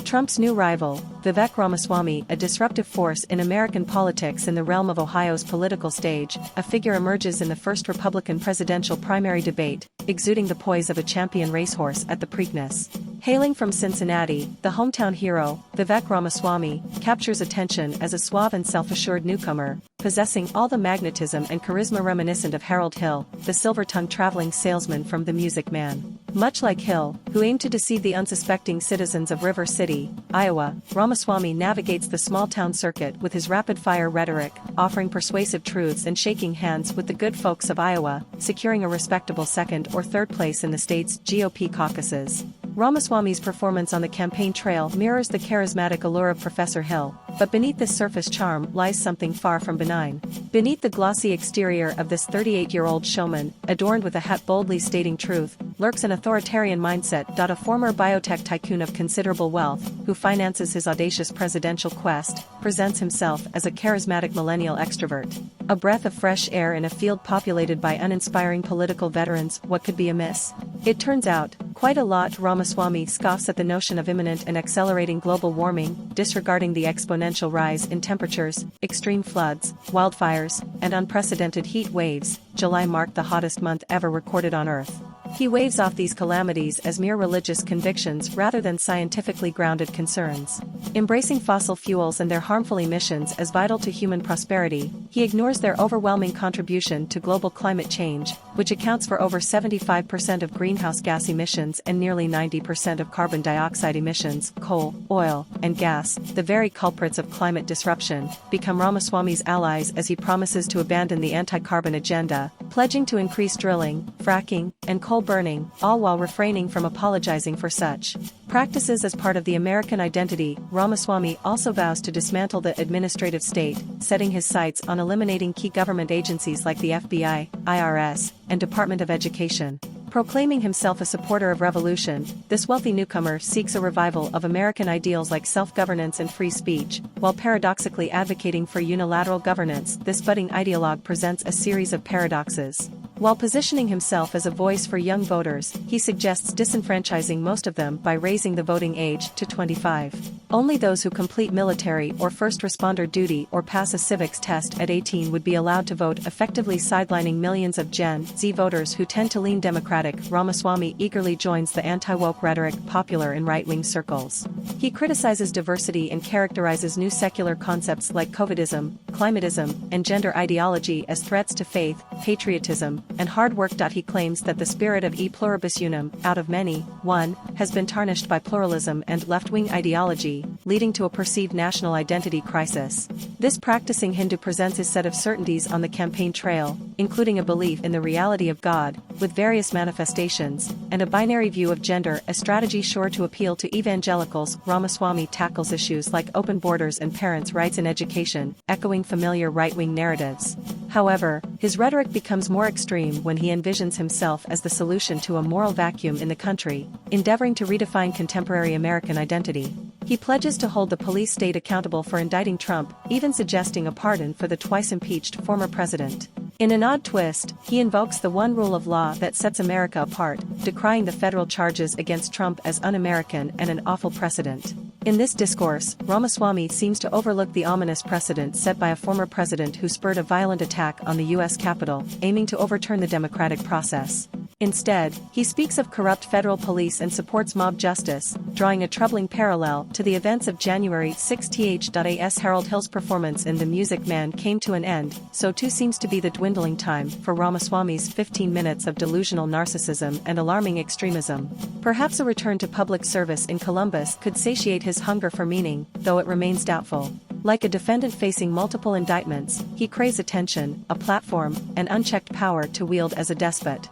Trump's new rival, Vivek Ramaswamy, a disruptive force in American politics in the realm of Ohio's political stage, a figure emerges in the first Republican presidential primary debate, exuding the poise of a champion racehorse at the Preakness. Hailing from Cincinnati, the hometown hero, Vivek Ramaswamy, captures attention as a suave and self-assured newcomer, possessing all the magnetism and charisma reminiscent of Harold Hill, the silver-tongued traveling salesman from The Music Man. Much like Hill, who aimed to deceive the unsuspecting citizens of River City, Iowa, Ramaswamy navigates the small-town circuit with his rapid-fire rhetoric, offering persuasive truths and shaking hands with the good folks of Iowa, securing a respectable second or third place in the state's GOP caucuses. Ramaswamy's performance on the campaign trail mirrors the charismatic allure of Professor Hill, but beneath this surface charm lies something far from benign. Beneath the glossy exterior of this 38-year-old showman, adorned with a hat boldly stating truth, lurks an authoritarian mindset. A former biotech tycoon of considerable wealth, who finances his audacious presidential quest, presents himself as a charismatic millennial extrovert. A breath of fresh air in a field populated by uninspiring political veterans. What could be amiss? It turns out, quite a lot. Ramaswamy scoffs at the notion of imminent and accelerating global warming, disregarding the exponential rise in temperatures, extreme floods, wildfires, and unprecedented heat waves. July marked the hottest month ever recorded on Earth. He waves off these calamities as mere religious convictions rather than scientifically grounded concerns. Embracing fossil fuels and their harmful emissions as vital to human prosperity, he ignores their overwhelming contribution to global climate change, which accounts for over 75% of greenhouse gas emissions and nearly 90% of carbon dioxide emissions. Coal, oil, and gas, the very culprits of climate disruption, become Ramaswamy's allies as he promises to abandon the anti-carbon agenda, pledging to increase drilling, fracking, and coal burning, all while refraining from apologizing for such practices as part of the American identity. Ramaswamy also vows to dismantle the administrative state, setting his sights on eliminating key government agencies like the FBI, IRS, and Department of Education. Proclaiming himself a supporter of revolution, this wealthy newcomer seeks a revival of American ideals like self-governance and free speech, while paradoxically advocating for unilateral governance. This budding ideologue presents a series of paradoxes. While positioning himself as a voice for young voters, he suggests disenfranchising most of them by raising the voting age to 25. Only those who complete military or first responder duty or pass a civics test at 18 would be allowed to vote, effectively sidelining millions of Gen Z voters who tend to lean Democratic. Ramaswamy eagerly joins the anti-woke rhetoric popular in right-wing circles. He criticizes diversity and characterizes new secular concepts like COVIDism, climatism, and gender ideology as threats to faith, patriotism, and hard work. He claims that the spirit of e pluribus unum, out of many, one, has been tarnished by pluralism and left-wing ideology, leading to a perceived national identity crisis. This practicing Hindu presents his set of certainties on the campaign trail, including a belief in the reality of God, with various manifestations, and a binary view of gender, a strategy sure to appeal to evangelicals. Ramaswamy tackles issues like open borders and parents' rights in education, echoing familiar right-wing narratives. However, his rhetoric becomes more extreme when he envisions himself as the solution to a moral vacuum in the country, endeavoring to redefine contemporary American identity. He pledges to hold the police state accountable for indicting Trump, even suggesting a pardon for the twice-impeached former president. In an odd twist, he invokes the one rule of law that sets America apart, decrying the federal charges against Trump as un-American and an awful precedent. In this discourse, Ramaswamy seems to overlook the ominous precedent set by a former president who spurred a violent attack on the U.S. Capitol, aiming to overturn the democratic process. Instead, he speaks of corrupt federal police and supports mob justice, drawing a troubling parallel to the events of January 6. As Harold Hill's performance in The Music Man came to an end, so too seems to be the dwindling time for Ramaswamy's 15 minutes of delusional narcissism and alarming extremism. Perhaps a return to public service in Columbus could satiate his hunger for meaning, though it remains doubtful. Like a defendant facing multiple indictments, he craves attention, a platform, and unchecked power to wield as a despot.